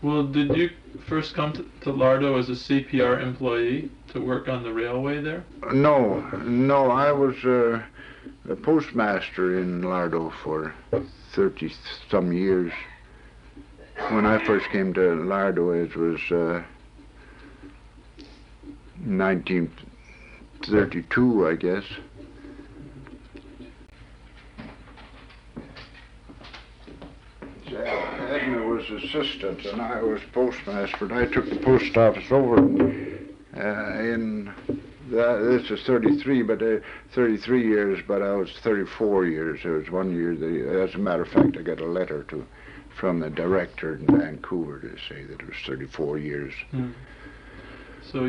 Well, did you first come to Lardeau as a CPR employee to work on the railway there? No, I was a postmaster in Lardeau for 30-some years. When I first came to Lardeau, it was 1932, I guess. Edna was assistant and I was postmaster, and I took the post office over this is 33 years, but I was 34 years. There was 1 year, as a matter of fact, I got a letter from the director in Vancouver to say that it was 34 years. Hmm. So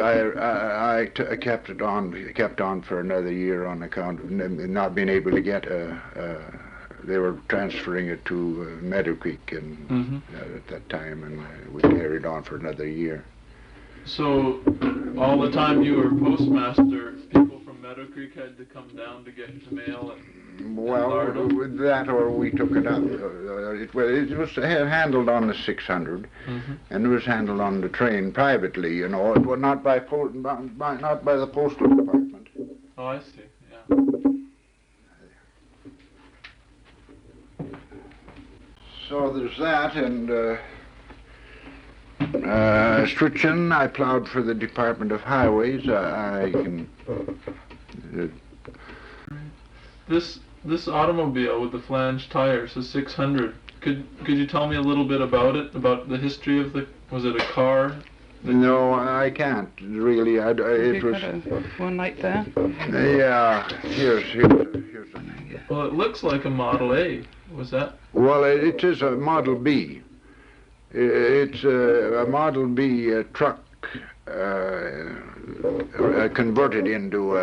I kept on for another year on account of not being able to get they were transferring it to Meadow Creek at that time, and we carried on for another year. So all the time you were postmaster, people from Meadow Creek had to come down to get the mail? With that, or we took it up. It was handled on the 600, and it was handled on the train privately. You know, it was not by the postal department. Oh, I see. Yeah. So there's that, and Stritchen, I plowed for the Department of Highways. This automobile with the flange tires, the 600. Could you tell me a little bit about it? About the history of was it a car? No, I can't really. It was one like that. Yeah. Here's one. Well, it looks like a Model A. Was that? Well, it is a Model B. It's a Model B truck converted into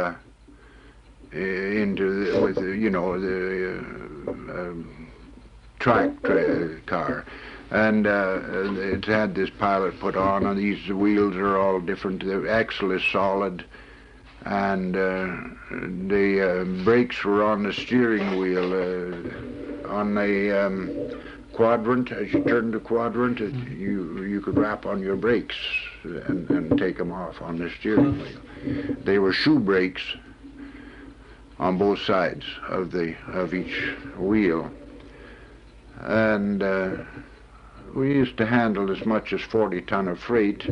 track car, and it had this pilot put on, and these wheels are all different. The axle is solid, and the brakes were on the steering wheel on a quadrant. As you turn the quadrant, you could wrap on your brakes and take them off on the steering wheel. They were shoe brakes on both sides of each wheel, and we used to handle as much as 40 ton of freight.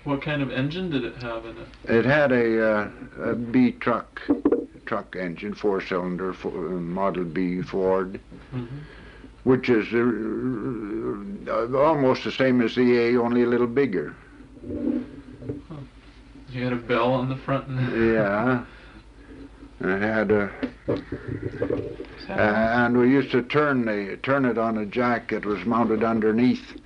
What kind of engine did it have in it? It had a B truck engine, 4-cylinder Model B Ford, which is almost the same as the A, only a little bigger. Huh. You had a bell on the front. Yeah. It had and we used to turn it on a jack that was mounted underneath,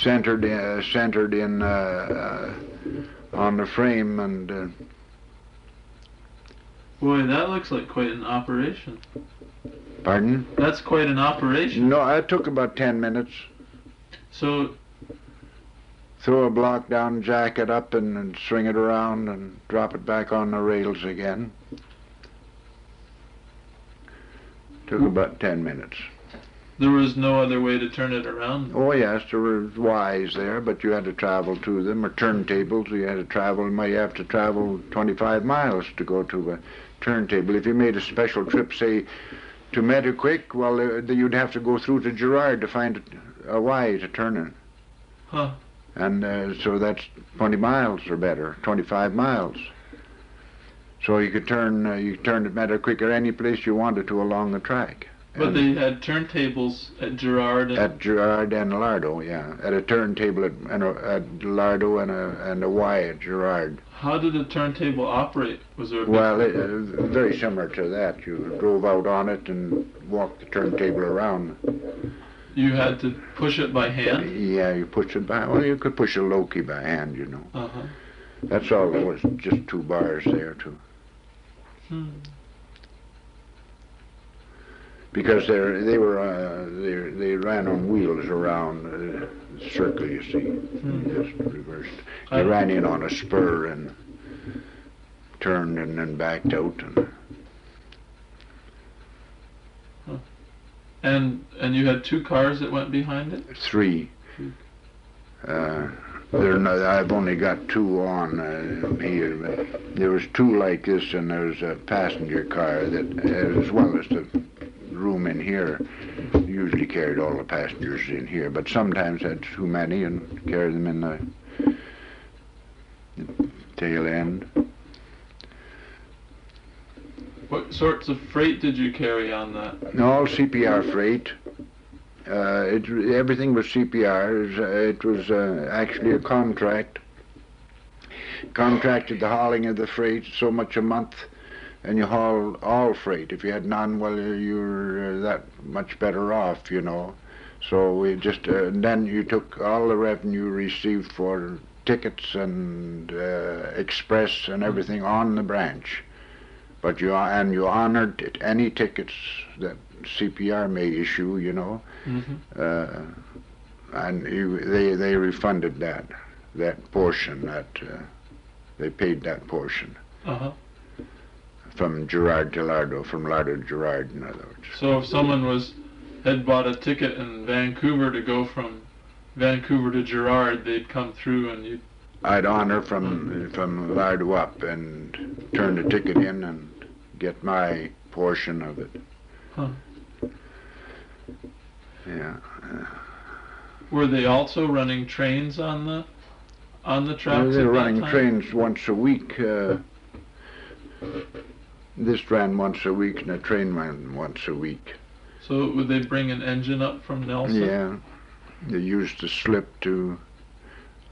centered in on the frame, and boy, that looks like quite an operation. Pardon? That's quite an operation. No, it took about 10 minutes. So throw a block down, jack it up, and swing it around, and drop it back on the rails again. Took about 10 minutes. There was no other way to turn it around? Oh yes, there were Ys there, but you had to travel to them, or turntables. You had to travel. You might have to travel 25 miles to go to a turntable. If you made a special trip, say, to Meadow Creek, well, you'd have to go through to Gerrard to find a Y to turn in. Huh. And so that's 20 miles or better, 25 miles. So you could turn at Meadow Creek or any place you wanted to along the track. But they had turntables at Gerrard. At Gerrard and Lardeau, yeah. At a turntable at Lardeau and a Y at Gerrard. How did the turntable operate? Was there very similar to that. You drove out on it and walked the turntable around. You had to push it by hand? Yeah, you push it by. Well, you could push a Loki by hand, you know. That's all. There was just 2 bars there too. Because they ran on wheels around the circle, you see. Just reversed. They ran in on a spur and turned and then backed out. And you had 2 cars that went behind it? 3. I've only got 2 on here, but there was 2 like this, and there's a passenger car that, as well as the room in here, usually carried all the passengers in here, but sometimes had too many and carried them in the tail end. What sorts of freight did you carry on that? All CPR freight. Everything was CPR. It was actually a contract. Contracted the hauling of the freight so much a month, and you haul all freight. If you had none, well, you're that much better off, you know. So we just then you took all the revenue received for tickets and express and everything on the branch. But you honored any tickets that CPR may issue, you know, and they refunded that portion. They paid that portion from Gerrard to Lardeau, from Lardeau to Gerrard, in other words. So if someone had bought a ticket in Vancouver to go from Vancouver to Gerrard, they'd come through and I'd honor from Lardeau up and turn the ticket in and get my portion of it. Yeah. Were they also running trains on the tracks? They were running trains once a week. This ran once a week, and a train ran once a week. So would they bring an engine up from Nelson? Yeah. They used the slip to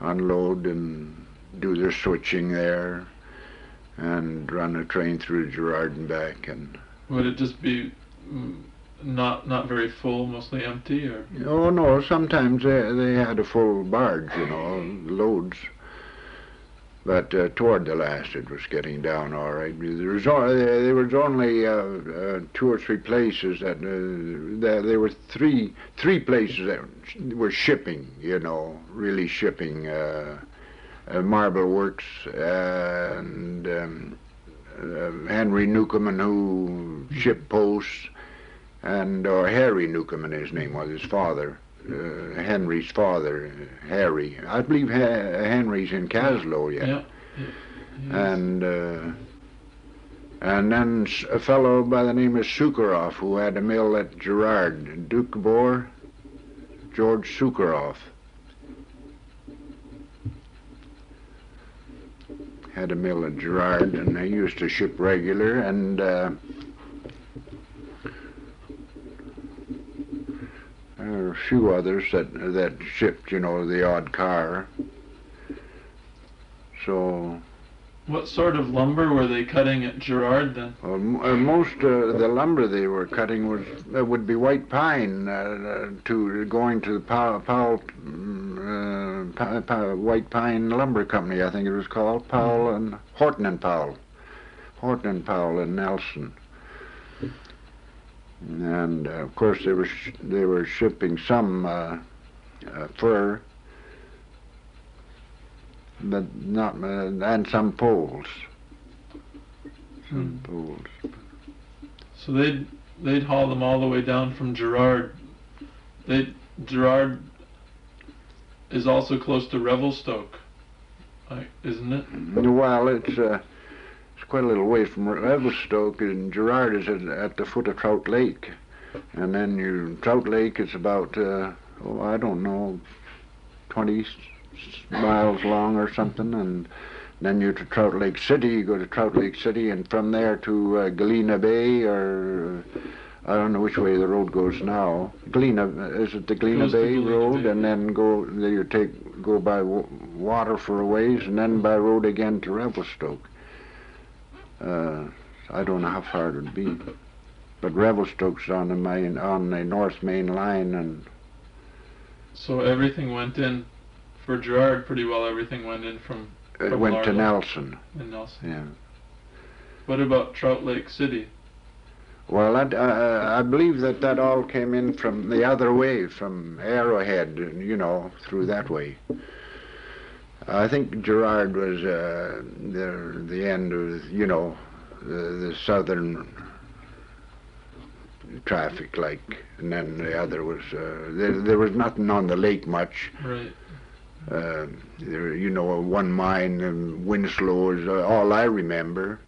unload and do their switching there, and run a train through Gerrard and back. And would it just be not very full, mostly empty, or? Oh no, sometimes they had a full barge, you know, loads. But toward the last, it was getting down all right. There was only 2 or 3 places that there were three places that were shipping, you know, really shipping. Marble Works and Henry Newcomen, who shipped posts, and Harry Newcomen, his name was, his father, Henry's father, Harry. I believe Henry's in Caslow yet. Yeah. And then a fellow by the name of Sookeroff, who had a mill at Gerrard, Duke Boer, George Sookeroff. Had a mill at Gerrard, and they used to ship regular, and there were a few others that shipped, you know, the odd car. So. What sort of lumber were they cutting at Gerrard then? Well, most the lumber they were cutting would be white pine, going to the Powell White Pine Lumber Company, I think it was called, Powell and Horton and Powell in Nelson. And of course they were shipping some fur, but not and some poles. So they'd haul them all the way down from Gerrard. Gerrard is also close to Revelstoke, isn't it? Well, it's quite a little way from Revelstoke, and Gerrard is at the foot of Trout Lake, and then Trout Lake is about I don't know, 20 miles long or something, and then you're to Trout Lake City. You go to Trout Lake City, and from there to Galena Bay, or I don't know which way the road goes now. Is it the Galena Bay Road? And then go by water for a ways, and then by road again to Revelstoke. I don't know how far it would be, but Revelstoke's on the North Main Line, and so everything went in for Gerrard. Pretty well, everything went in from it went Lardeau to Nelson. In Nelson. Yeah. What about Trout Lake City? Well, I believe that all came in from the other way, from Arrowhead, you know, through that way. I think Gerrard was the end of, you know, the southern traffic, like, and then the other was, there was nothing on the lake much. Right. There, you know, one mine and Winslow is all I remember.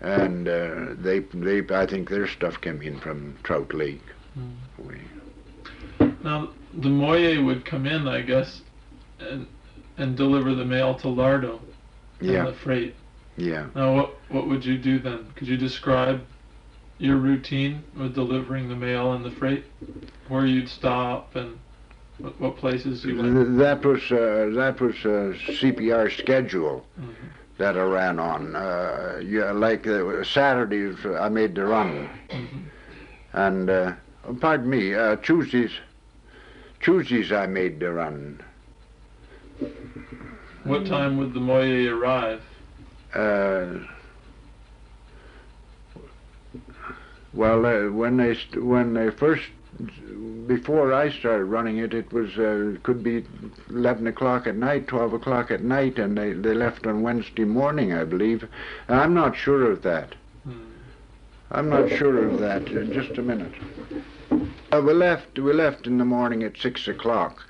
And they, I think their stuff came in from Trout Lake. Now, the Moye would come in, I guess, and deliver the mail to Lardeau. And the freight. Yeah. Now, what would you do then? Could you describe your routine with delivering the mail and the freight? Where you'd stop and what places you went? That was CPR schedule. That I ran on. Like Saturdays I made the run. And, pardon me, Tuesdays I made the run. What time would the Moye arrive? Well, when they first, before I started running it, it was could be 11 o'clock at night, 12 o'clock at night, and they left on Wednesday morning, I believe. I'm not sure of that. I'm not sure of that. Just a minute. We left in the morning at 6 o'clock,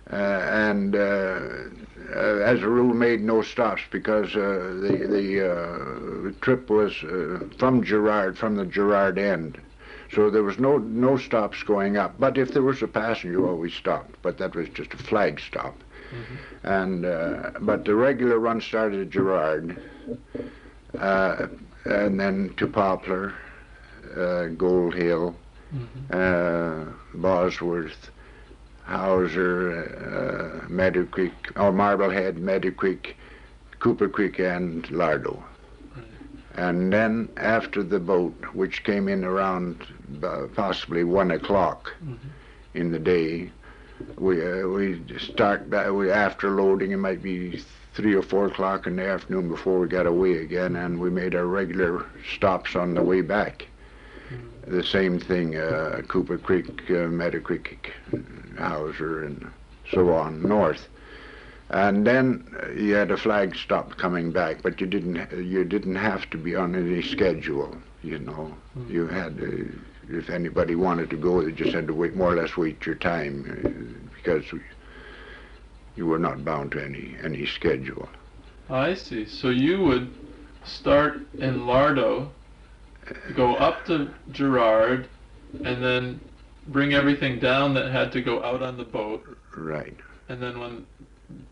and as a rule made no stops because the trip was from Gerrard, from the Gerrard end. So there was no stops going up. But if there was a passenger, always stopped. But that was just a flag stop. And but the regular run started at Gerrard, and then to Poplar, Gold Hill, Bosworth, Howser, Meadow Creek, or Marblehead, Meadow Creek, Cooper Creek, and Lardeau. And then after the boat, which came in around possibly 1 o'clock in the day, we start back. After loading, it might be 3 or 4 o'clock in the afternoon before we got away again, and we made our regular stops on the way back. The same thing, Cooper Creek, Meadow Creek, Howser, and so on north. And then you had a flag stop coming back, but you didn't have to be on any schedule. You know, you had if anybody wanted to go, they just had to wait, more or less wait your time, because you were not bound to any schedule. I see. So you would start in Lardeau, go up to Gerrard, and then bring everything down that had to go out on the boat. Right. And then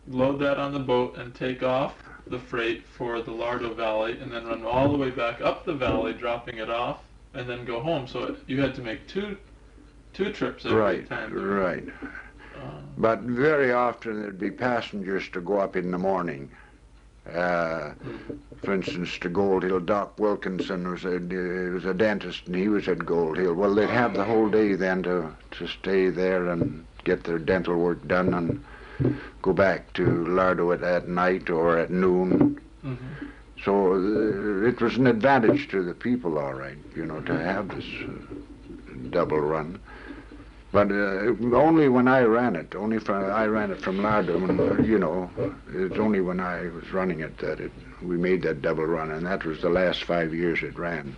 load that on the boat and take off the freight for the Lardeau Valley, and then run all the way back up the valley, dropping it off, and then go home. So you had to make two trips every time. Right. But very often there'd be passengers to go up in the morning. For instance, to Gold Hill, Doc Wilkinson was a dentist, and he was at Gold Hill. Well, they'd have the whole day then to stay there and get their dental work done and go back to Lardeau at night or at noon. So it was an advantage to the people, all right, you know, to have this double run. But only when I ran it, I ran it from Lardeau, and, you know, it's only when I was running it that we made that double run, and that was the last 5 years it ran.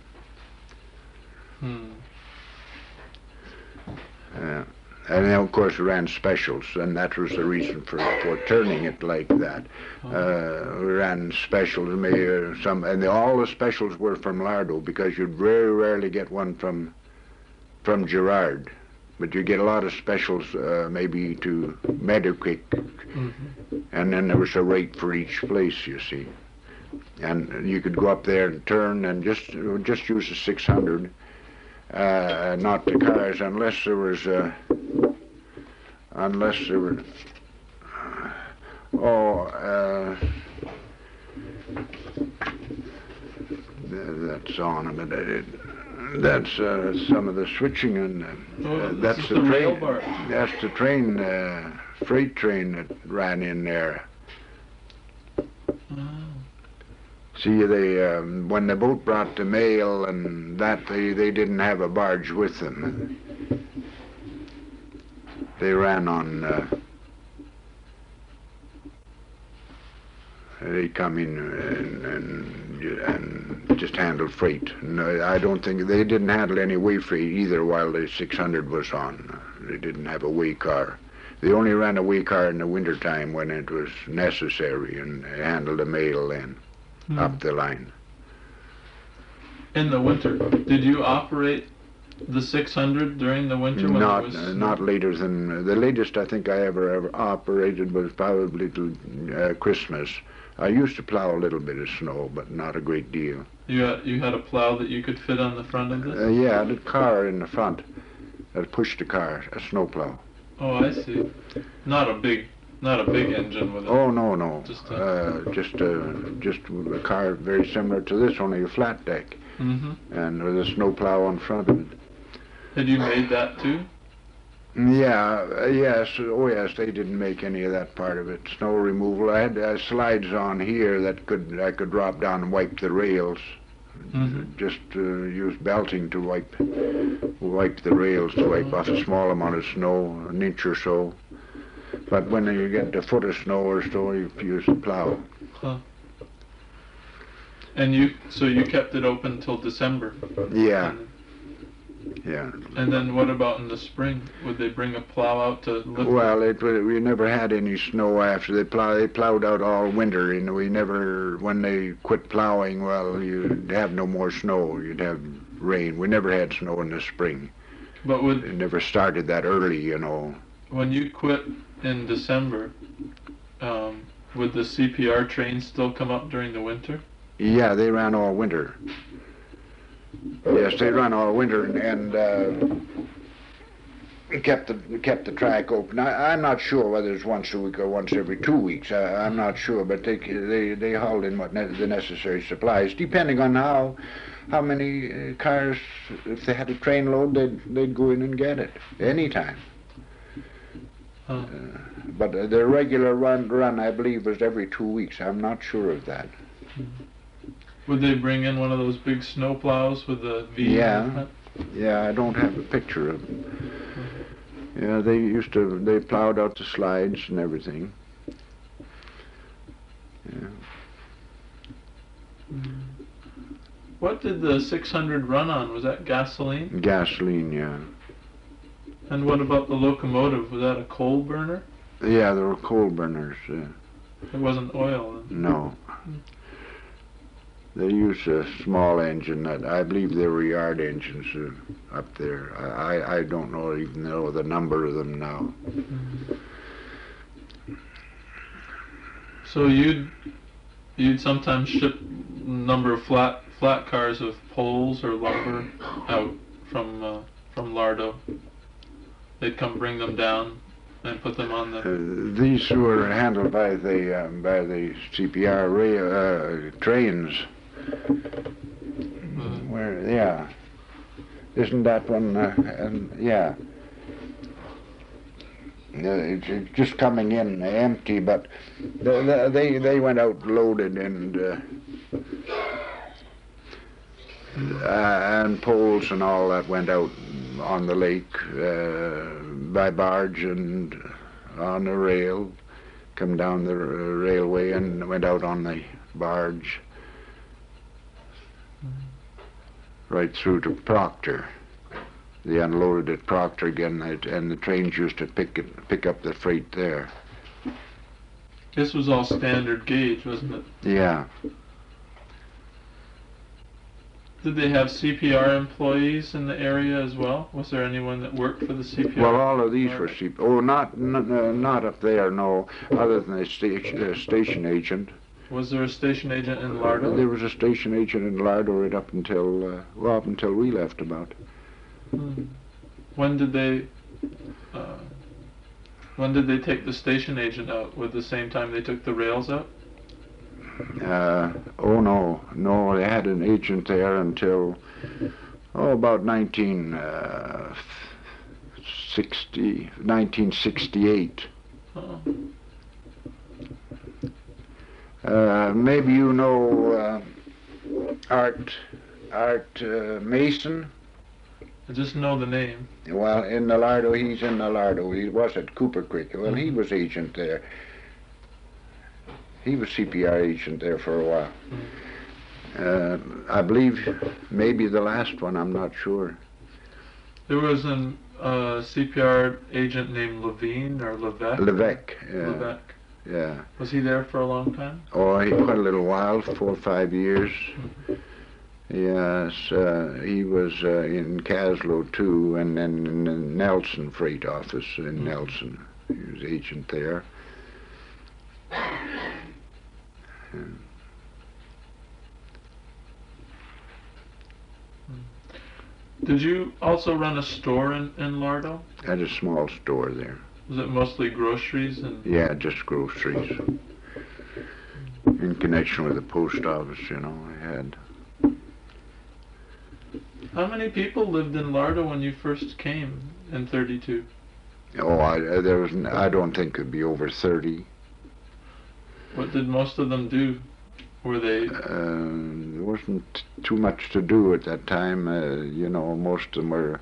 And then, of course, we ran specials, and that was the reason for turning it like that. We ran specials, and all the specials were from Lardeau, because you'd very rarely get one from Gerrard. But you get a lot of specials, maybe to Meadow Creek, and then there was a rate for each place, you see. And you could go up there and turn and just use the 600, not the cars, unless there were, that's on a minute. That's some of the switching, and that's the train. That's the train, freight train that ran in there. See, they when the boat brought the mail and that, they didn't have a barge with them. They ran on. They come in and and just handled freight. No, I don't think they didn't handle any way freight either while the 600 was on. They didn't have a way car. They only ran a way car in the winter time when it was necessary, and handled the mail then up the line. In the winter, did you operate the 600 during the winter? When Not later than the latest I think I ever operated was probably till Christmas. I used to plow a little bit of snow, but not a great deal. You had a plow that you could fit on the front of it? Yeah, I had a car in the front that pushed the car, a snowplow. Oh, I see. Not a big engine with it. Oh no. Just a car very similar to this, only a flat deck, and with a snowplow on front of it. Had you made that too? Yeah, yes, oh yes, they didn't make any of that part of it. Snow removal. I had slides on here that I could drop down and wipe the rails. Just use belting to wipe the rails, to wipe off a small amount of snow, an inch or so. But when you get a foot of snow or so, you use the plow. Huh. And you kept it open till December? Yeah. Yeah. And then what about in the spring? Would they bring a plow out to lift? Well, we never had any snow after they plowed out all winter, and we never, when they quit plowing, well, you'd have no more snow. You'd have rain. We never had snow in the spring. But it never started that early, you know. When you quit in December, would the CPR trains still come up during the winter? Yeah, they ran all winter. Yes, they run all winter and kept the track open. I'm not sure whether it's once a week or once every 2 weeks. I'm not sure, but they hauled in the necessary supplies, depending on how many cars. If they had a train load, they'd go in and get it anytime. Huh. But the regular run, I believe, was every 2 weeks. I'm not sure of that. Would they bring in one of those big snow plows with the V? Yeah, I don't have a picture of them. Yeah, they plowed out the slides and everything. Yeah. What did the 600 run on? Was that gasoline? Gasoline, yeah. And what about the locomotive? Was that a coal burner? Yeah, there were coal burners. It wasn't oil then? No. They used a small engine that I believe they were yard engines up there. I don't even know the number of them now. So you'd sometimes ship a number of flat cars of poles or lumber out from Lardeau. They'd come bring them down and put them on the. These were handled by the CPR trains. Where, yeah, isn't that one? Yeah, it's just coming in empty, but they went out loaded and poles and all that went out on the lake by barge and on the rail, come down the railway and went out on the barge. Right through to Proctor. They unloaded at Proctor again, and the trains used to pick up the freight there. This was all standard gauge, wasn't it? Yeah. Did they have CPR employees in the area as well? Was there anyone that worked for the CPR? Well, all of these were CPR. Oh, not up there, no, other than the station agent. Was there a station agent in Lardeau? There was a station agent in Lardeau right up until we left about. When did they take the station agent out? Was the same time they took the rails out? Oh no, they had an agent there until about 1968. Oh. Maybe you know Art Mason. I just know the name. Well, in the Lardeau, he's in the Lardeau. He was at Cooper Creek. Well, he was agent there. He was CPR agent there for a while. I believe maybe the last one, I'm not sure. There was a CPR agent named Levine or Levesque. Levesque, yeah. Levesque. Yeah. Was he there for a long time? Oh, quite a little while, 4 or 5 years. Yes, he was in Caslow too, and then in the Nelson Freight Office in Nelson. He was agent there. Did you also run a store in Lardeau? Had a small store there. Was it mostly groceries and? Yeah, just groceries. In connection with the post office, you know, I had. How many people lived in Lardeau when you first came in '32? Oh, I don't think it'd be over 30. What did most of them do? Were they? There wasn't too much to do at that time. You know, most of them were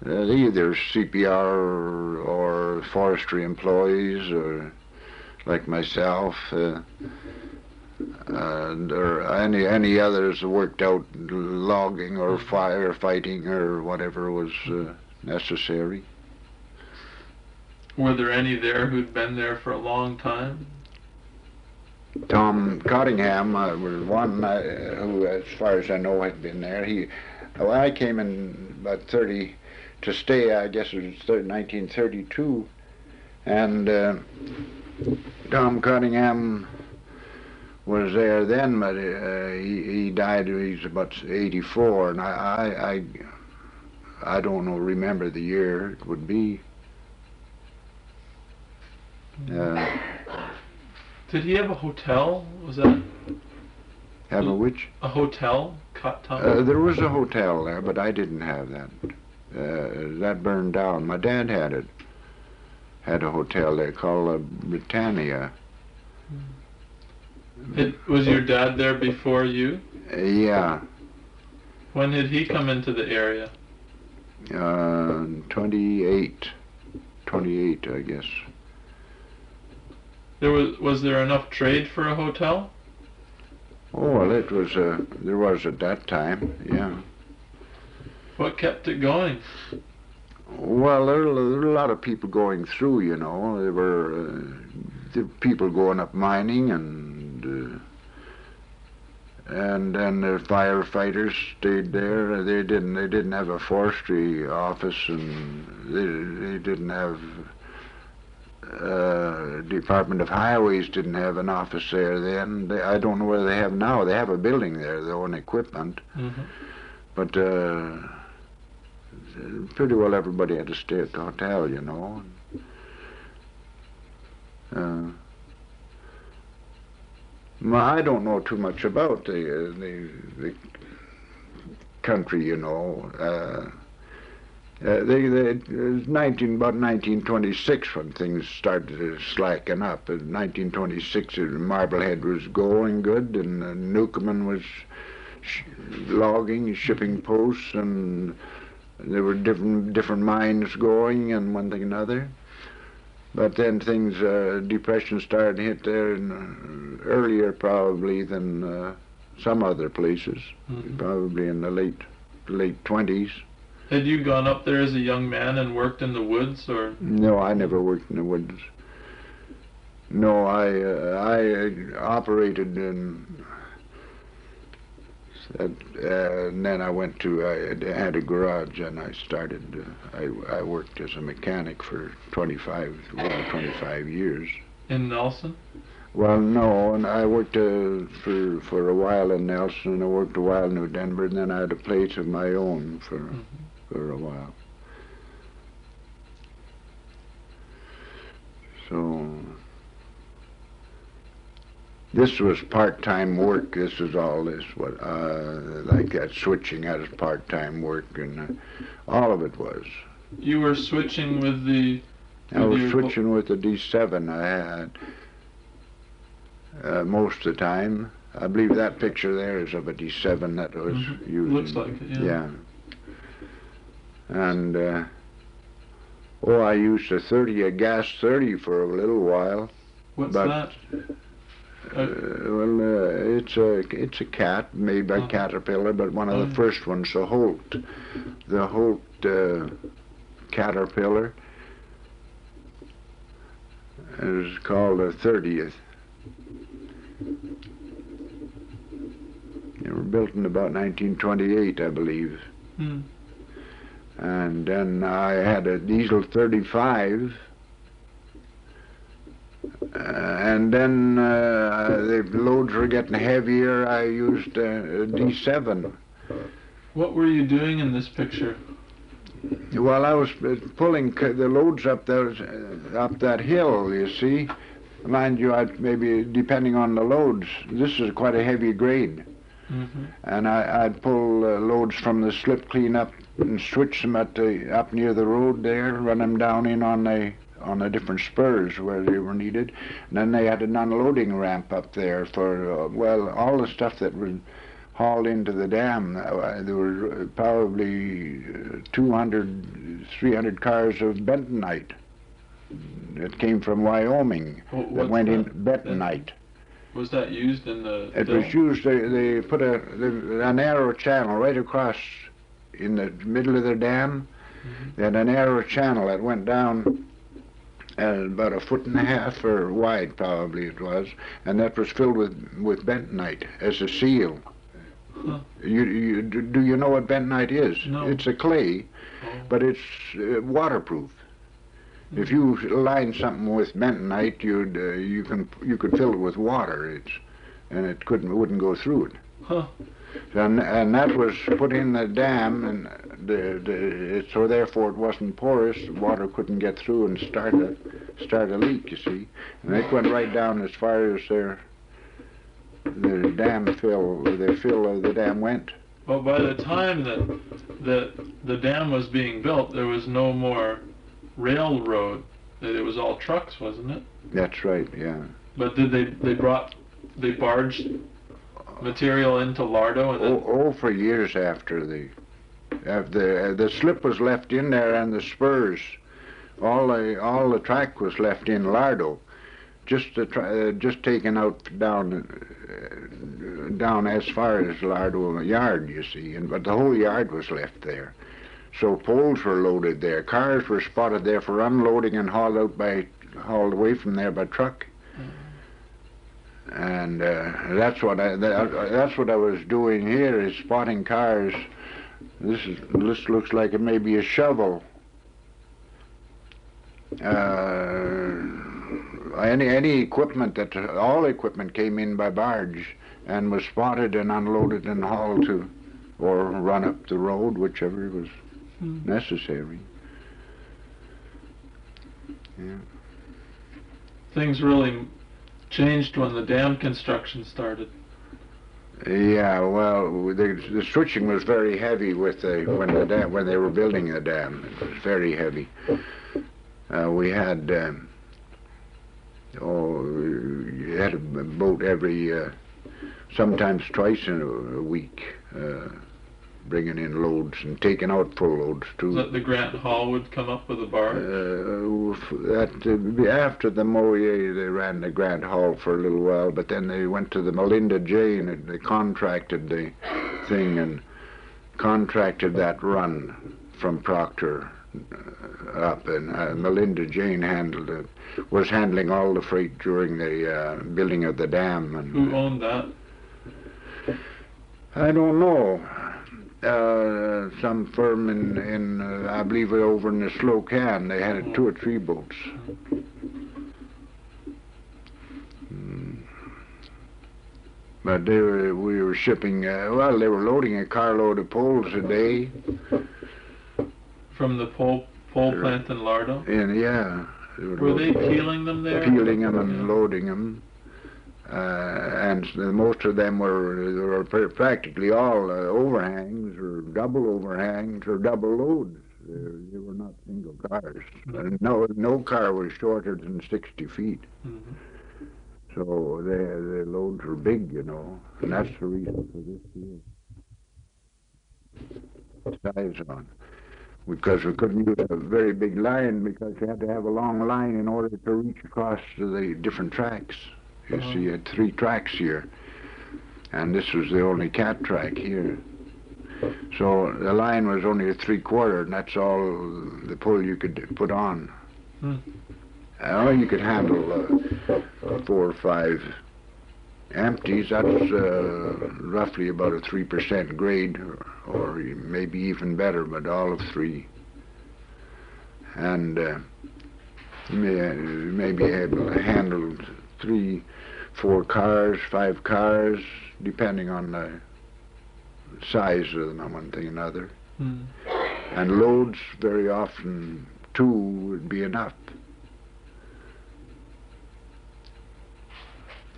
either CPR or forestry employees, or like myself, or any others who worked out logging or firefighting or whatever was necessary. Were there any there who'd been there for a long time? Tom Cottingham was one who, as far as I know, had been there. When I came in about 30 to stay, I guess it was 1932, and Tom Cottingham was there then, but he died. He was about 84, and I don't know, remember the year it would be. Did he have a hotel? Was that? Have a which? A hotel? Tom? There was a hotel there, but I didn't have that. That burned down. My dad had it. Had a hotel there called Brittania. Was your dad there before you? Yeah. When did he come into the area? 28, I guess. Was there enough trade for a hotel? Oh, well, there was at that time, yeah. What kept it going? Well, there were a lot of people going through, you know. There were people going up mining, and then the firefighters stayed there. They didn't have a forestry office, and they didn't have. Department of Highways didn't have an office there then. I don't know whether they have now. They have a building there, their own equipment. Mm-hmm. But pretty well everybody had to stay at the hotel, you know. I don't know too much about the country, you know. It was about 1926 when things started to slacken up. In 1926, Marblehead was going good, and Newcomen was logging, shipping posts, and there were different mines going, and one thing and another. But then things, depression started to hit there earlier probably than some other places, probably in the late 20s. Had you gone up there as a young man and worked in the woods, or? No, I never worked in the woods. No, I operated in. And then I went to. I had a garage, and I started. I worked as a mechanic for 25 years. In Nelson? Well, no, and I worked for a while in Nelson, and I worked a while in New Denver, and then I had a place of my own for a while. So this was part-time work. This was all this, like that switching out as part-time work, and all of it was. You were switching with the. I was switching with the D7. I had most of the time. I believe that picture there is of a D7 that was used. Looks like it, yeah. Yeah. And I used a gas 30 for a little while. What's that? It's a cat made by Caterpillar, but one of the first ones, the Holt Caterpillar. It was called the 30th. They were built in about 1928, I believe. And then I had a diesel 35. And then the loads were getting heavier. I used a D7. What were you doing in this picture? Well, I was pulling the loads up that hill, you see. Mind you, maybe depending on the loads, this is quite a heavy grade. And I'd pull loads from the slip clean up and switch them up near the road there, run them down in on the different spurs where they were needed. And then they had an unloading ramp up there for, all the stuff that was hauled into the dam. There were probably 200, 300 cars of bentonite that came from Wyoming that went in bentonite. Was that used in the... It was used, they put a narrow channel right across in the middle of the dam. They had a narrow channel that went down about 1.5 feet or wide, probably it was, and that was filled with bentonite as a seal. Do you know what bentonite is? No. It's a clay, but it's waterproof. If you line something with bentonite, you could fill it with water, and it wouldn't go through it. And that was put in the dam, and so therefore it wasn't porous. Water couldn't get through and start a leak. You see, and it went right down as far as the dam fill. The fill of the dam went. Well, by the time that the dam was being built, there was no more railroad. It was all trucks, wasn't it? That's right. Yeah. But did they barged material into Lardeau? And for years after the slip was left in there, and the spurs, all the track was left in Lardeau, just taken out down as far as Lardeau yard, you see, but the whole yard was left there. So poles were loaded there, cars were spotted there for unloading and hauled away from there by truck. And that's what I was doing here, is spotting cars. This looks like it may be a shovel. Any equipment all equipment came in by barge and was spotted and unloaded and hauled to, or run up the road, whichever was necessary. Yeah. Things really changed when the dam construction started. Yeah, well, the switching was very heavy when they were building the dam. It was very heavy. We had you had a boat every sometimes twice in a week, bringing in loads and taking out full loads too. So that the Grant Hall would come up with a barge? After the Moyer, they ran the Grant Hall for a little while, but then they went to the Melinda Jane, and they contracted the thing and contracted that run from Proctor up, and Melinda Jane was handling all the freight during the building of the dam. And who owned that? I don't know. Some firm in I believe over in the Slocan. They had 2 or 3 boats. But we were shipping. They were loading a carload of poles a day. From the pole plant in Lardeau? And yeah. Were they peeling them there? Peeling them and loading them. And most of them were practically all overhangs or double overhangs or double loads. They were not single cars. No car was shorter than 60 feet. So the loads were big, you know, and that's the reason for this here. Size on. Because we couldn't use a very big line, because you had to have a long line in order to reach across to the different tracks. You see, you had 3 tracks here, and this was the only cat track here. So the line was only a 3/4, and that's all the pull you could put on. You could handle 4 or 5 empties. That's roughly about a 3% grade, or maybe even better, but all of 3. And maybe able to handle 3, 4 cars, 5 cars, depending on the size of them, one thing or another. And loads, very often 2 would be enough.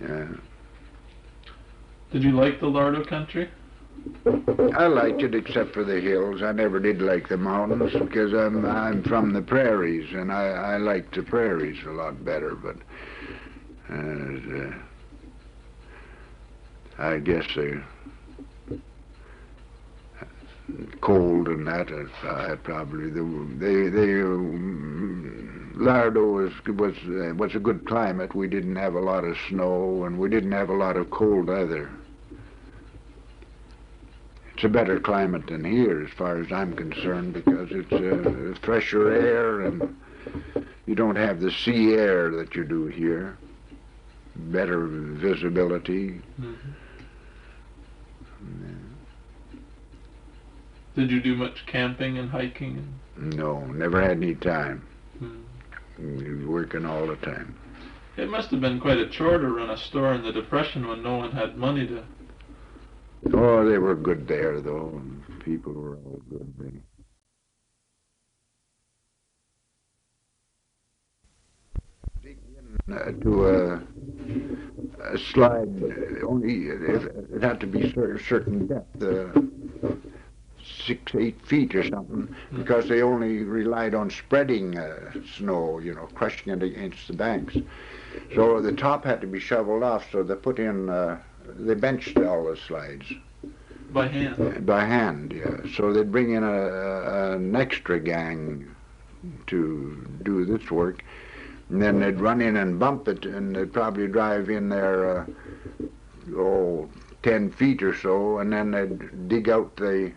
Yeah. Did you like the Lardeau country? I liked it, except for the hills. I never did like the mountains, because I'm from the prairies, and I liked the prairies a lot better. But I guess cold and that, probably Lardeau was a good climate. We didn't have a lot of snow, and we didn't have a lot of cold either. It's a better climate than here, as far as I'm concerned, because it's fresher air, and you don't have the sea air that you do here. Better visibility. Did you do much camping and hiking? No, never had any time. Working all the time. It must have been quite a chore to run a store in the Depression when no one had money to... Oh, they were good there, though. And people were all good there. To a slide, only it had to be certain depth, 6, 8 feet or something, because they only relied on spreading snow, crushing it against the banks. So the top had to be shoveled off, so they put in, they benched all the slides. By hand? By hand, yeah. So they'd bring in an extra gang to do this work, and then they'd run in and bump it, and they'd probably drive in there, 10 feet or so, and then they'd dig out the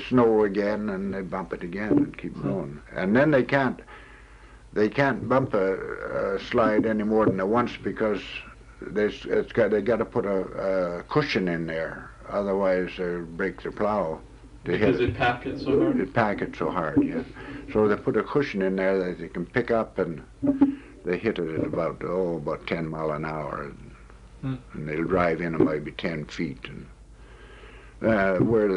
snow again, and they bump it again and keep going. And then they can't bump a slide any more than once, because they got to put a cushion in there, otherwise they'll break the plow. Because they pack it so hard? They pack it so hard, yeah. So they put a cushion in there that they can pick up, and they hit it at about 10 miles an hour, and they'll drive in maybe 10 feet. And where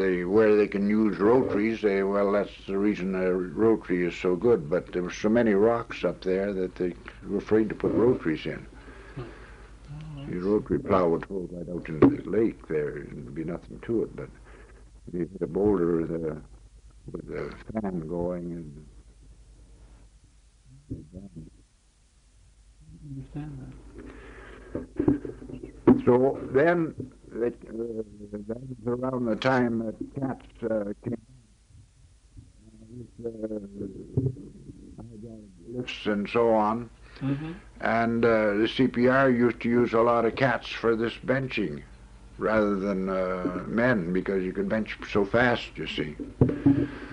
they can use rotaries, that's the reason the rotary is so good. But there were so many rocks up there that they were afraid to put rotaries in. The rotary plow would hold right out into the lake there, and there'd be nothing to it. But if you hit a boulder with the fan going, and understand that. So then, that was around the time that cats came lifts and so on. And the CPR used to use a lot of cats for this benching rather than men, because you could bench so fast, you see.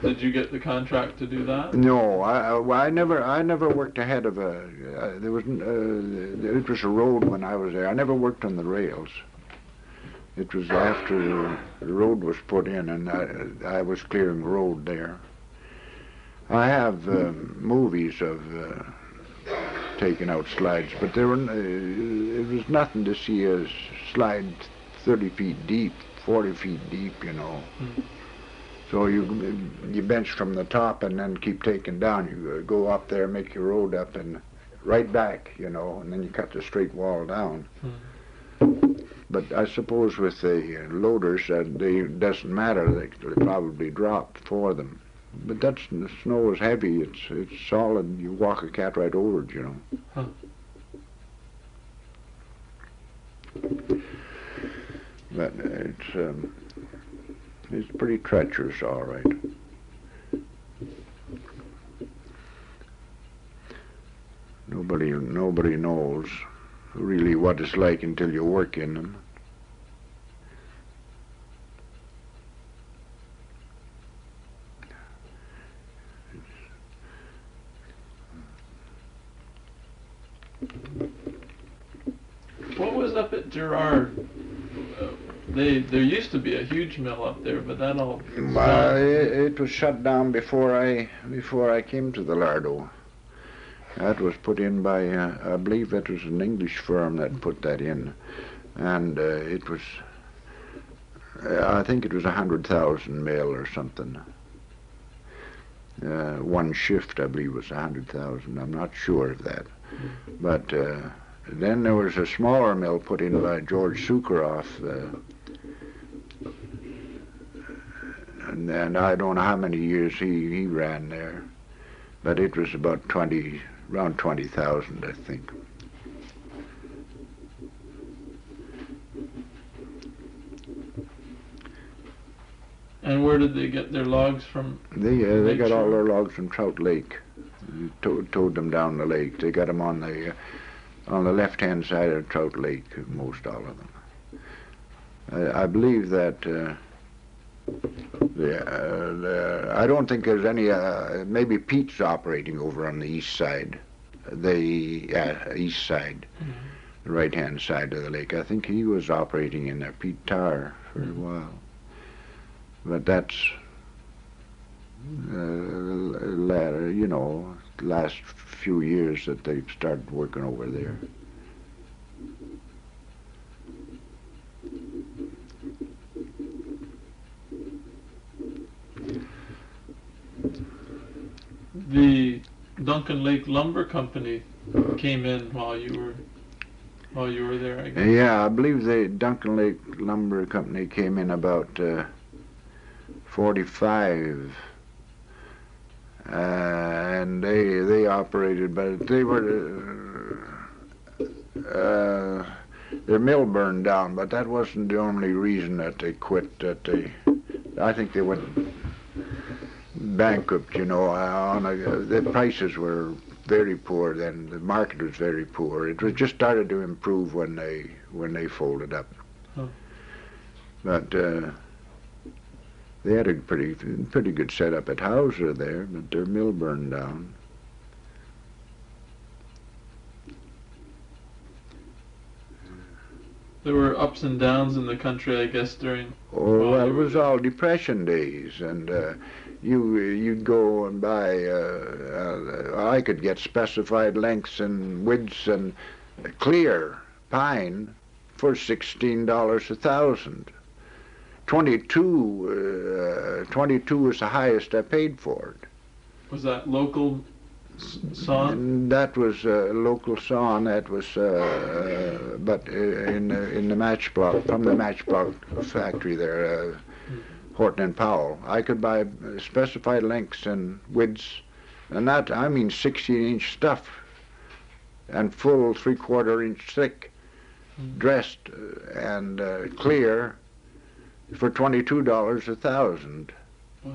Did you get the contract to do that? No, I never worked ahead of there was it was a road when I was there. I never worked on the rails. It was after the road was put in, and I was clearing the road there. I have movies of taking out slides, but it was nothing to see a slide 30 feet deep, 40 feet deep, So you bench from the top and then keep taking down. You go up there, make your road up, and right back, and then you cut the straight wall down. But I suppose with the loaders, it doesn't matter. They probably dropped for them. But the snow is heavy. It's solid. You walk a cat right over it, But it's pretty treacherous, all right. Nobody knows really what it's like until you work in them. What was up at Gerrard? There used to be a huge mill up there, but that all It was shut down before I came to the Lardeau. That was put in by I believe it was an English firm that put that in, and it was I think it was 100,000 mail or something. One shift I believe was 100,000. I'm not sure of that, but then there was a smaller mill put in by George Sooke and I don't know how many years he ran there, but it was about around 20,000, I think. And where did they get their logs from? They got all their logs from Trout Lake. Towed them down the lake. They got them on the left-hand side of Trout Lake, most all of them. I believe that. I don't think there's any. Maybe Pete's operating over on the east side, east side, the right-hand side of the lake. I think he was operating in there, Pete Tarr, for a while. But that's last few years that they've started working over there. The Duncan Lake Lumber Company came in while you were there, I guess. Yeah, I believe the Duncan Lake Lumber Company came in about 45, and they operated, but they were their mill burned down, but that wasn't the only reason that they quit. I think they went bankrupt, the prices were very poor then. The market was very poor. It was just started to improve when they folded up. Huh. But they had a pretty good setup at Howser there, but their mill burned down. There were ups and downs in the country, I guess, during. Oh, well, it was all Depression days, and you'd go and buy. I could get specified lengths and widths and clear pine for $16 a thousand. 22 was the highest I paid for it. Was that local sawn? And that was local sawn. That was, but in the match block, from the match block factory there, Horton and Powell, I could buy specified lengths and widths, and that I mean 16-inch stuff, and full 3/4 inch thick, dressed and clear, for $22 a thousand. Wow.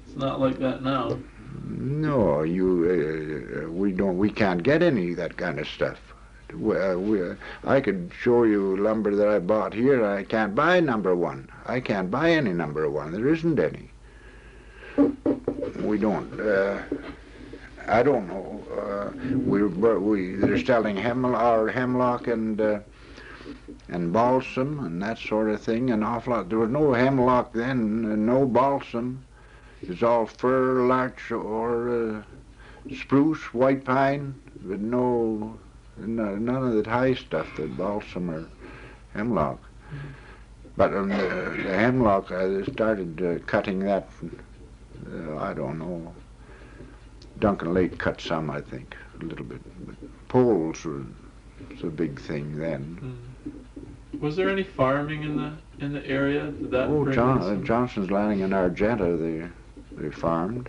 It's not like that now. No, we can't get any of that kind of stuff. I could show you lumber that I bought here. I can't buy number one. I can't buy any number one. There isn't any. We don't. I don't know. They're selling hemlock and balsam and that sort of thing. An awful lot. There was no hemlock then, and no balsam. It's all fir, larch, or spruce, white pine, but none of the high stuff, the balsam or hemlock. But the hemlock, I started cutting that, I don't know. Duncan Lake cut some, I think, a little bit. But poles was a big thing then. Was there any farming in the area? Did that bring in Johnson's Landing and Argenta, they farmed,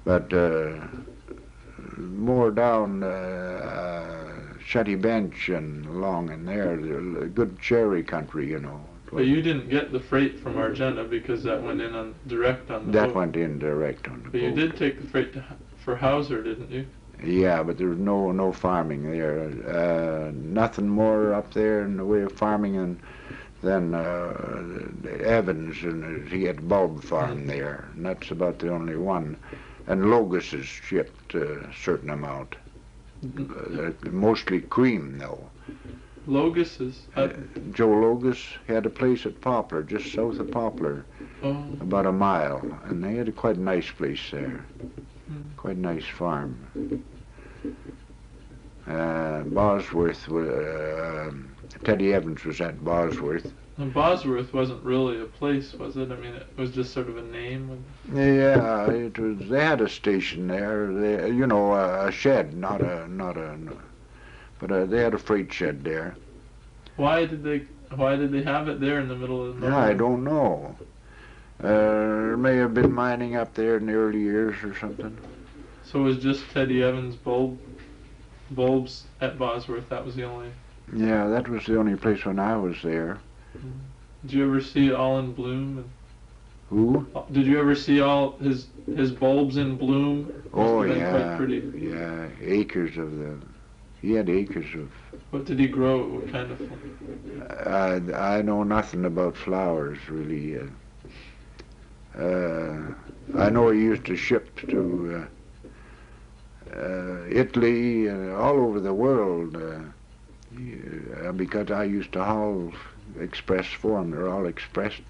but more down Shetty Bench and along in there, good cherry country, But you didn't get the freight from Argenta because that went in on direct on the boat. That went in direct on the boat. But you did take the freight for Howser, didn't you? Yeah, but there was no farming there. Nothing more up there in the way of farming than Evans, and he had bulb farm there, and that's about the only one. And Logus has shipped a certain amount, mostly cream though. Logus is? Joe Logus had a place at Poplar, just south of Poplar, about a mile, and they had a quite nice place there. Quite a nice farm. Bosworth, Teddy Evans was at Bosworth. And Bosworth wasn't really a place, was it? I mean, it was just sort of a name. Yeah, it was. They had a station there. A shed, but they had a freight shed there. Why did they have it there in the middle of the I don't know. There may have been mining up there in the early years or something. So it was just Teddy Evans bulbs at Bosworth. That was the only. Yeah, that was the only place when I was there. Did you ever see it all in bloom? Who? Did you ever see all his bulbs in bloom? Oh yeah, quite pretty. Yeah, acres of them. He had acres of. What did he grow? What kind of? I know nothing about flowers really. I know he used to ship to Italy and all over the world because I used to haul express for them. They're all expressed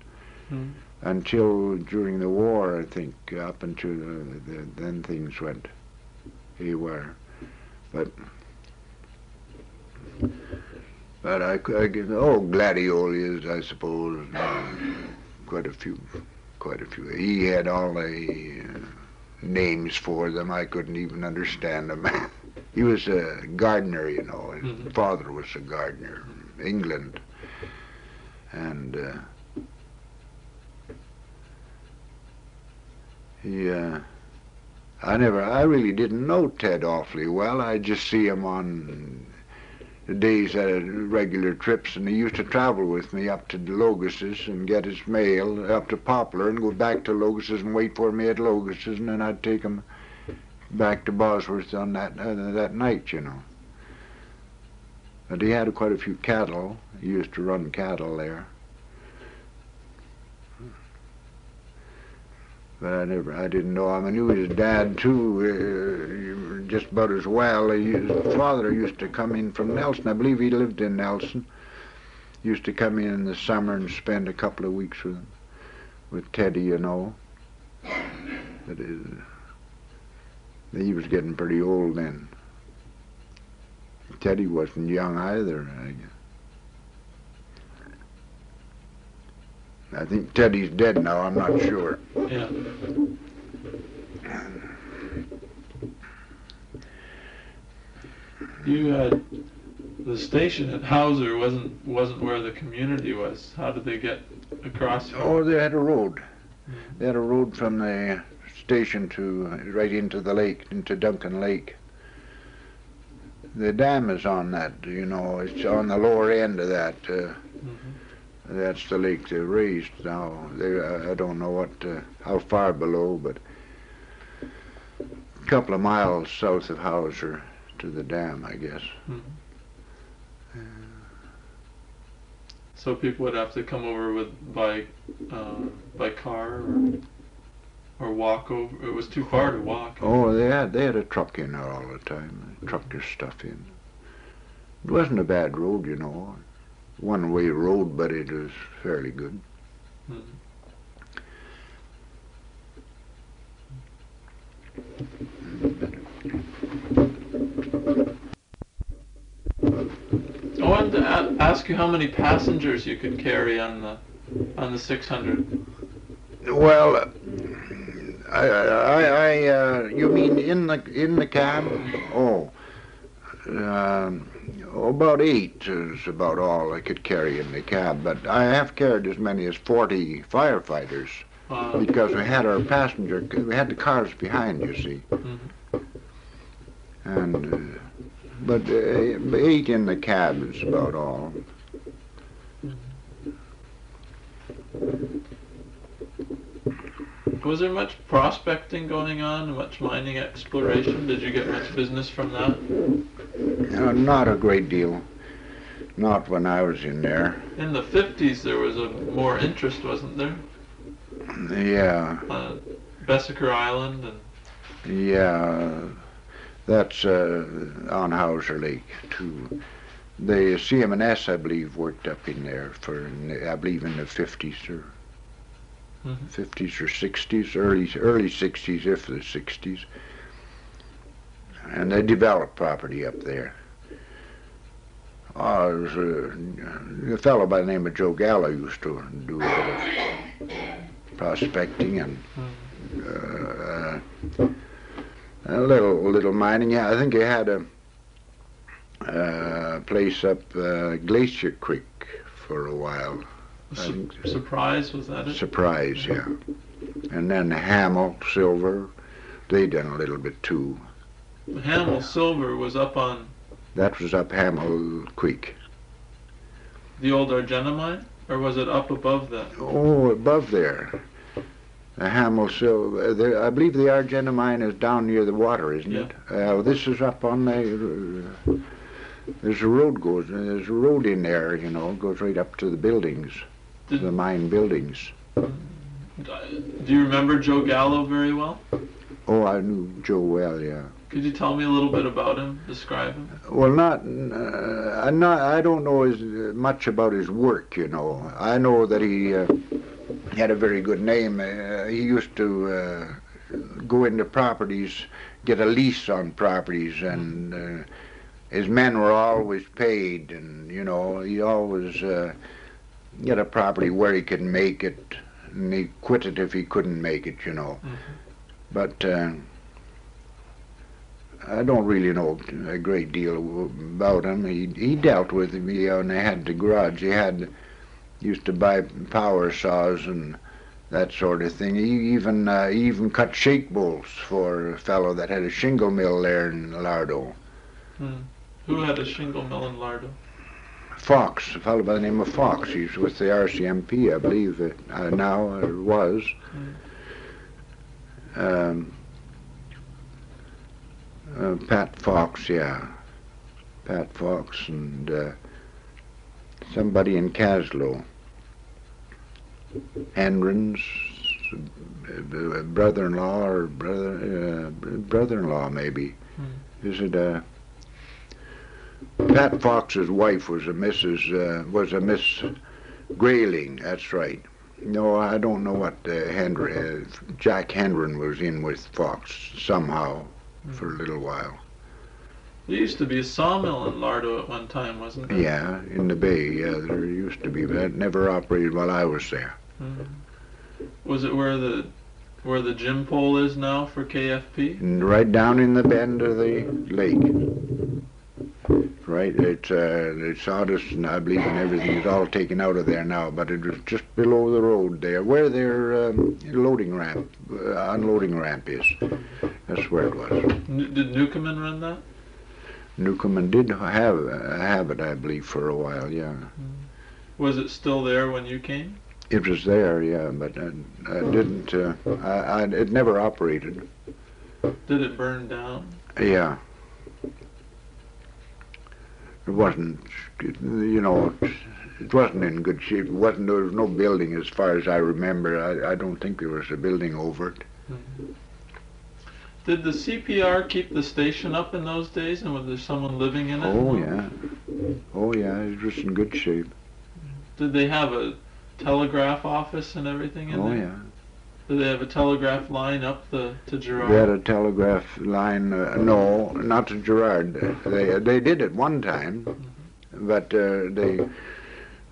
until during the war, I think, up until then things went haywire. But gladiolus, I suppose, quite a few. He had all the names for them. I couldn't even understand them. He was a gardener, you know. His father was a gardener in England. And I really didn't know Ted awfully well. I just see him on the days at regular trips, and he used to travel with me up to Logus's and get his mail up to Poplar and go back to Logus's and wait for me at Logus's, and then I'd take him back to Bosworth on that night, you know. But he had quite a few cattle. He used to run cattle there. But I didn't know him. I knew his dad too, just about as well. His father used to come in from Nelson. I believe he lived in Nelson. He used to come in the summer and spend a couple of weeks with Teddy, you know. But he was getting pretty old then. Teddy wasn't young either, I guess. I think Teddy's dead now, I'm not sure. Yeah. You had the station at Howser wasn't where the community was. How did they get across? Oh, they had a road. They had a road from the station to right into the lake, into Duncan Lake. The dam is on that, you know. It's on the lower end of that. That's the lake they raised now. I don't know how far below, but a couple of miles south of Howser to the dam, I guess. So people would have to come over by car or walk over. It was too far to walk. Oh, they had a truck in there all the time. They trucked their stuff in. It wasn't a bad road, you know. One-way road, but it was fairly good. I wanted to ask you how many passengers you could carry on the 600. Well, you mean in the cab? Oh. About 8 is about all I could carry in the cab, but I have carried as many as 40 firefighters because we had our we had the cars behind, you see. And but 8 in the cab is about all. Was there much prospecting going on, much mining exploration? Did you get much business from that? Not a great deal. Not when I was in there. In the 50s there was more interest, wasn't there? Yeah. Besseker Island and... Yeah, that's on Howser Lake too. The CM&S, I believe, worked up in there for, I believe, in the 50s or 50s or 60s, early 60s, if the 60s. And they developed property up there. There was a fellow by the name of Joe Gallo used to do a bit of prospecting and a little mining. Yeah, I think he had a place up Glacier Creek for a while. Surprise, was that it? Surprise, yeah. And then Hamel, Silver, they done a little bit too. Hamel Silver was up on... That was up Hamel Creek. The old Argenta mine? Or was it up above that? Oh, above there. The Hamel Silver. I believe the Argenta mine is down near the water, isn't it? This is up on the... There's a road in there, you know, goes right up to the buildings, the mine buildings. Do you remember Joe Gallo very well? Oh, I knew Joe well, yeah. Could you tell me a little bit about him, describe him? Well, I don't know much about his work, you know. I know that he had a very good name. He used to go into properties, get a lease on properties, and his men were always paid, and, you know, he always get a property where he could make it, and he quit it if he couldn't make it, you know. But I don't really know a great deal about him. He dealt with me when I had the garage. He used to buy power saws and that sort of thing. He even cut shake bolts for a fellow that had a shingle mill there in Lardeau. Who had a shingle mill in Lardeau? Fox, a fellow by the name of Fox. He's with the RCMP, I believe, now, or was. Pat Fox, yeah. Pat Fox and somebody in Caslow. Hendren's brother-in-law or brother-in-law maybe. Is it Pat Fox's wife was a Miss Grayling, that's right. No, I don't know what Jack Hendren was in with Fox somehow for a little while. There used to be a sawmill in Lardeau at one time, wasn't there? Yeah, in the bay, yeah, there used to be, but it never operated while I was there. Was it where the gym pole is now for KFP? And right down in the bend of the lake. Right, it's sawdust and I believe and everything is all taken out of there now, but it was just below the road there, where their unloading ramp is. That's where it was. Did Newcomen run that? Newcomen did have it, I believe, for a while, yeah. Was it still there when you came? It was there, yeah, but I didn't. It never operated. Did it burn down? Yeah. It wasn't, you know, it wasn't in good shape. There was no building as far as I remember. I don't think there was a building over it. Did the CPR keep the station up in those days, and was there someone living in it? Oh, yeah. Oh, yeah, it was in good shape. Did they have a telegraph office and everything in there? Oh, yeah. Did they have a telegraph line up to Gerrard? They had a telegraph line, no, not to Gerrard. They did at one time, but they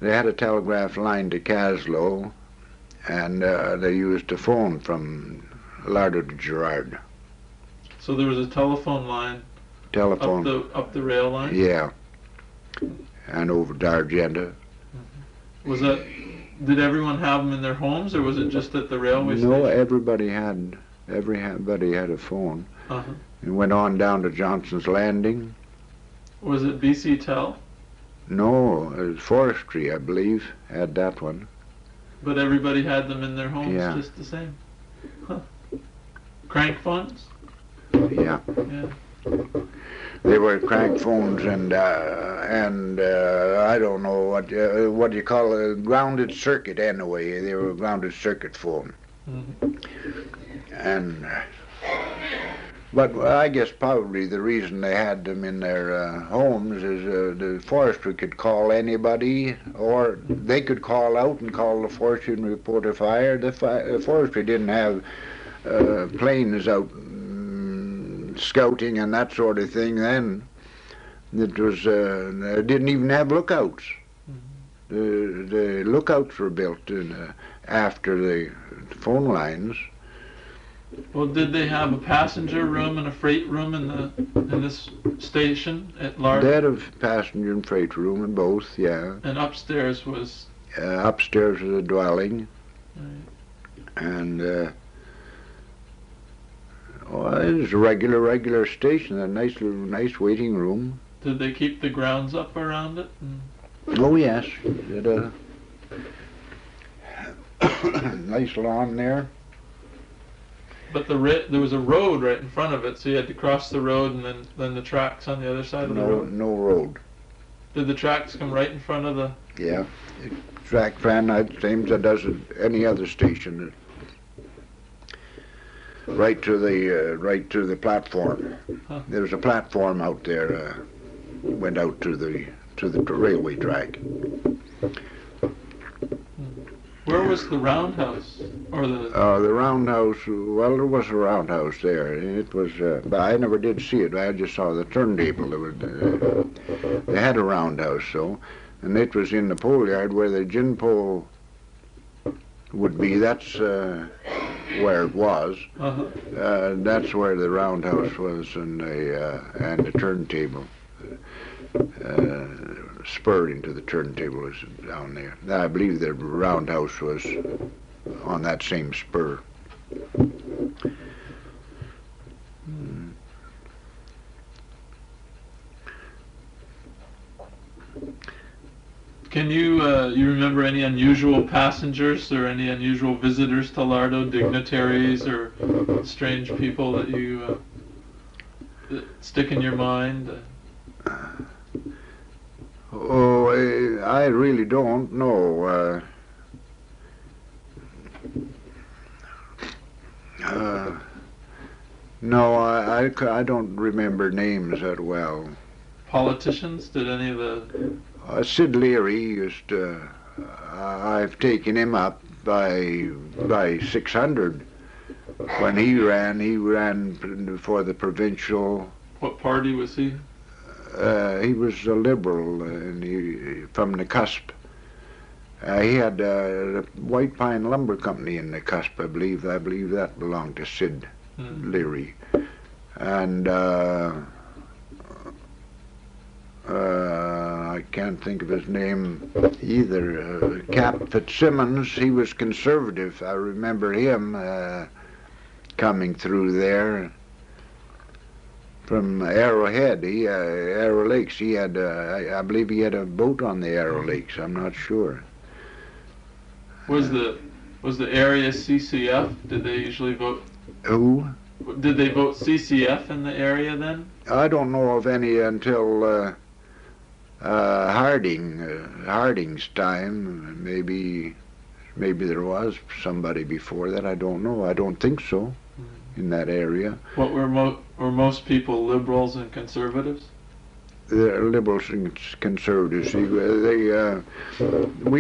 had a telegraph line to Caslow, and they used a phone from Lardeau to Gerrard. So there was a telephone line up the rail line? Yeah, and over to Argenta. Was that... Did everyone have them in their homes, or was it just at the railway station? No, everybody had a phone. It went on down to Johnson's Landing. Was it BC Tel? No, it was Forestry, I believe, had that one. But everybody had them in their homes, yeah. Just the same? Crank phones? Yeah. Yeah. They were crank phones, and I don't know what do you call a grounded circuit anyway. They were a grounded circuit phone. Mm-hmm. And but I guess probably the reason they had them in their homes is the forestry could call anybody, or they could call out and call the forestry and report a fire. The forestry didn't have planes out scouting and that sort of thing then. It was they didn't even have lookouts. Mm-hmm. The lookouts were built after the phone lines. Well, did they have a passenger room and a freight room in this station at Lardeau? They had a passenger and freight room in both, yeah. And upstairs was? Upstairs was a dwelling. Right. And it was a regular station, a nice waiting room. Did they keep the grounds up around it? Oh yes, it had a nice lawn there. But there was a road right in front of it, so you had to cross the road and then the tracks on the other side of the road? No road. Did the tracks come right in front of the... Yeah, the track ran the same as it does at any other station. Right to the platform. Huh. There was a platform out there, went out to the railway track. Where was the roundhouse, or the? The roundhouse. Well, there was a roundhouse there. It was, but I never did see it. I just saw the turntable. They had a roundhouse, so, and it was in the pole yard where the gin pole would be. That's where it was. Uh-huh. That's where the roundhouse was, and the turntable. Spur into the turntable is down there. I believe the roundhouse was on that same spur. Can you remember any unusual passengers or any unusual visitors to Lardeau, dignitaries or strange people that you that stick in your mind? Oh, I really don't know. No, I don't remember names that well. Politicians? Did any of the... Sid Leary used to... I've taken him up by 600. When he ran for the provincial... What party was he? He was a Liberal, and from the cusp. He had the White Pine Lumber Company in the cusp, I believe. I believe that belonged to Sid Leary. And I can't think of his name either. Cap Fitzsimmons, he was conservative. I remember him coming through there. From Arrowhead, Arrow Lakes. He had, I believe, he had a boat on the Arrow Lakes. I'm not sure. Was the area CCF? Did they usually vote? Who? Did they vote CCF in the area then? I don't know of any until Harding's time. Maybe there was somebody before that. I don't know. I don't think so. In that area. What were most people liberals and conservatives? The liberals and conservatives. We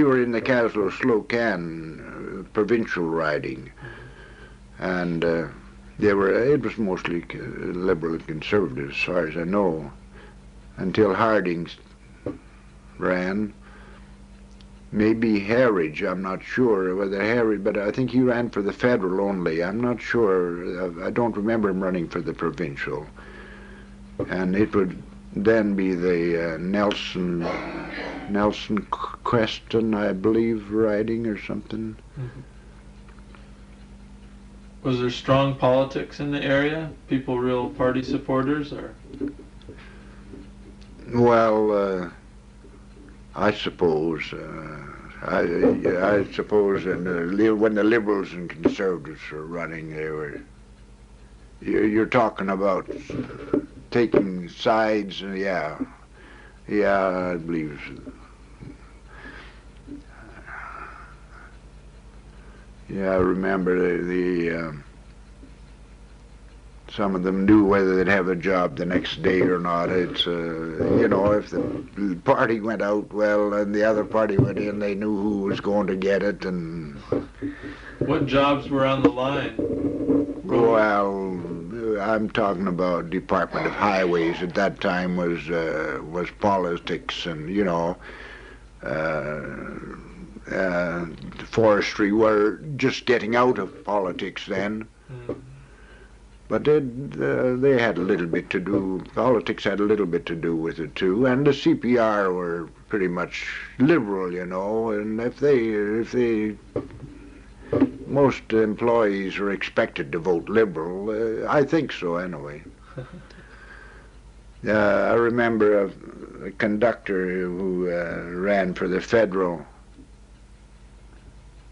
were in the Caslow-Slocan provincial riding, and it was mostly liberal and conservative, as far as I know, until Harding ran. Maybe Harridge, I'm not sure whether Harridge, but I think he ran for the federal only. I'm not sure. I don't remember him running for the provincial. And it would then be the Nelson Creston, I believe, riding or something. Mm-hmm. Was there strong politics in the area? People real party supporters, or? Well, I suppose. I suppose when the Liberals and Conservatives were running, you're talking about taking sides, yeah, I believe so. Yeah, I remember some of them knew whether they'd have a job the next day or not. It's, you know, if the party went out well and the other party went in, they knew who was going to get it. And what jobs were on the line? Well, I'm talking about Department of Highways. At that time was politics, and you know, forestry were just getting out of politics then. Mm. But they had a little bit to do, politics had a little bit to do with it too, and the CPR were pretty much liberal, you know, and if they most employees are expected to vote liberal, I think so anyway. I remember a conductor who ran for the federal,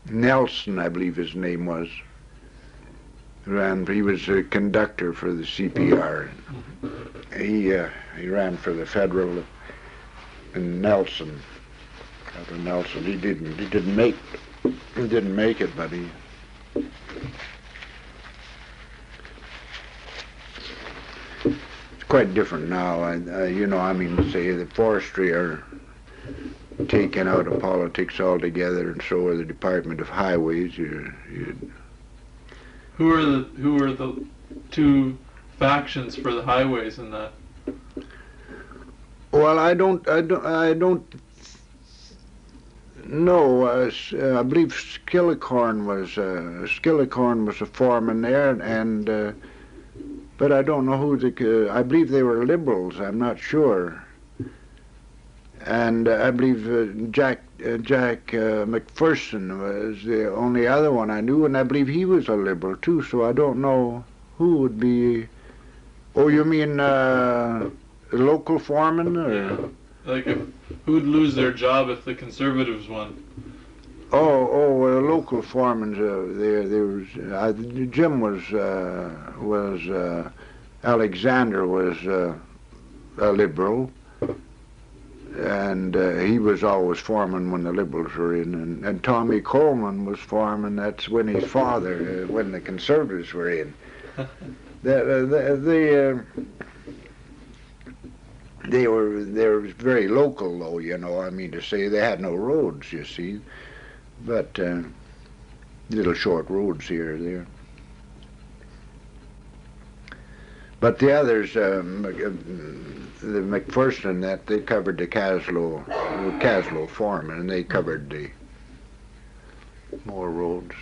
Nelson, I believe his name was. He was a conductor for the CPR. He ran for the federal, and Nelson. After Nelson, he didn't make it, but he. It's quite different now. You know, I mean, say the forestry are taken out of politics altogether, and so are the Department of Highways. Who are the two factions for the highways in that? Well, I don't know. I believe Skillicorn was a foreman there, and but I don't know who I believe they were liberals. I'm not sure. And I believe Jack McPherson was the only other one I knew, and I believe he was a liberal too, so I don't know who would be. Oh, you mean local foreman? Or? Yeah. Like who'd lose their job if the Conservatives won? Local foremen. There was Jim was Alexander was a liberal. And he was always foreman when the Liberals were in, and Tommy Coleman was foreman. That's when his father, when the Conservatives were in. They were very local, though. You know, I mean to say they had no roads, you see, but little short roads here or there. But the others, the McPherson, that they covered the Caslow foreman, and they covered the more roads.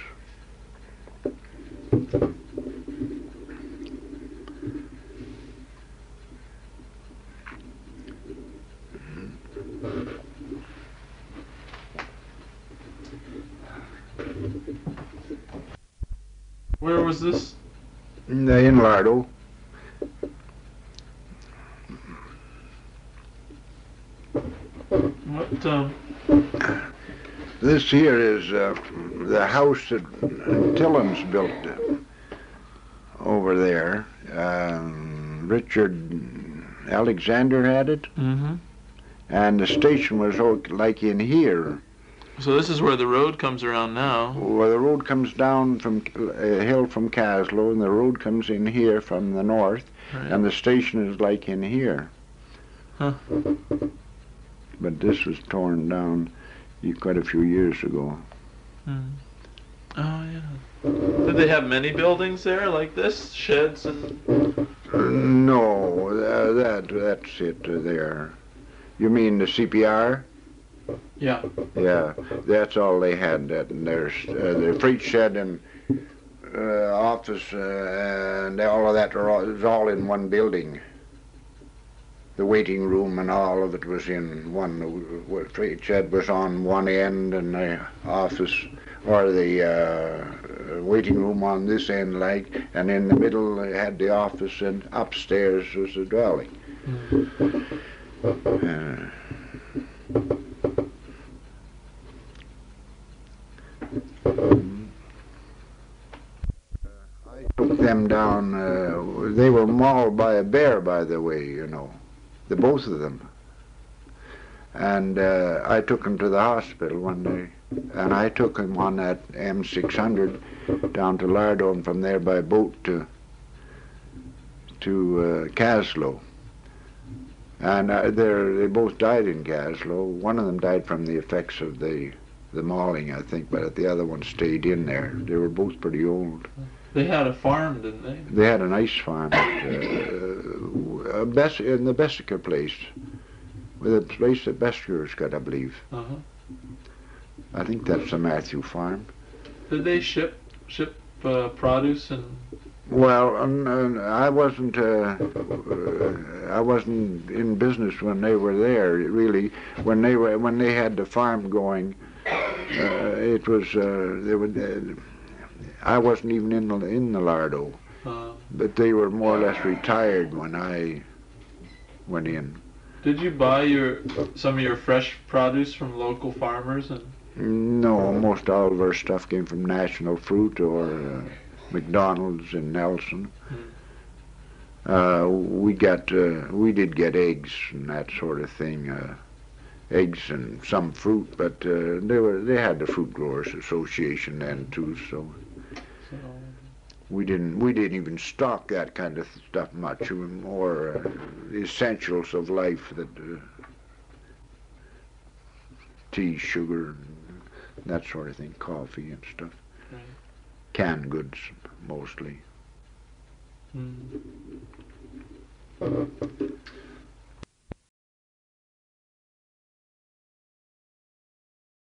Where was this? In Lardeau. What, This here is the house that Tillins built over there. Richard Alexander had it. Mm-hmm. And the station was like in here. So this is where the road comes around now. Well, the road comes down from a hill from Caslow, and the road comes in here from the north, right. And the station is like in here. Huh. But this was torn down quite a few years ago. Mm. Oh, yeah. Did they have many buildings there like this? Sheds and... No, that's it there. You mean the CPR? Yeah. Yeah, that's all they had. And there's the freight shed and office and all of that is all in one building. The waiting room and all of it was in one. The freight shed was on one end, and the office or the waiting room on this end, like, and in the middle they had the office, and upstairs was the dwelling. Mm. I took them down. They were mauled by a bear, by the way, you know, the both of them. And I took them to the hospital one day, and I took them on that M600 down to Lardeau, and from there by boat to Caslow. And they both died in Caslow. One of them died from the effects of the mauling, I think, but the other one stayed in there. They were both pretty old. They had a farm, didn't they? They had a nice farm in the Bessica place, with a place that Bessica's got, I believe. Uh-huh. I think that's the Matthew farm. Did they ship produce and? Well, I wasn't in business when they were there. Really, when they had the farm going, it was I wasn't even in the Lardeau, but they were more or less retired when I went in. Did you buy some of your fresh produce from local farmers? No, most all of our stuff came from National Fruit or McDonald's in Nelson. We did get eggs and that sort of thing, eggs and some fruit, but they had the Fruit Growers Association then too, so we didn't even stock that kind of stuff much. It was more the essentials of life, that tea, sugar, and that sort of thing, coffee and stuff. Right. Canned goods mostly.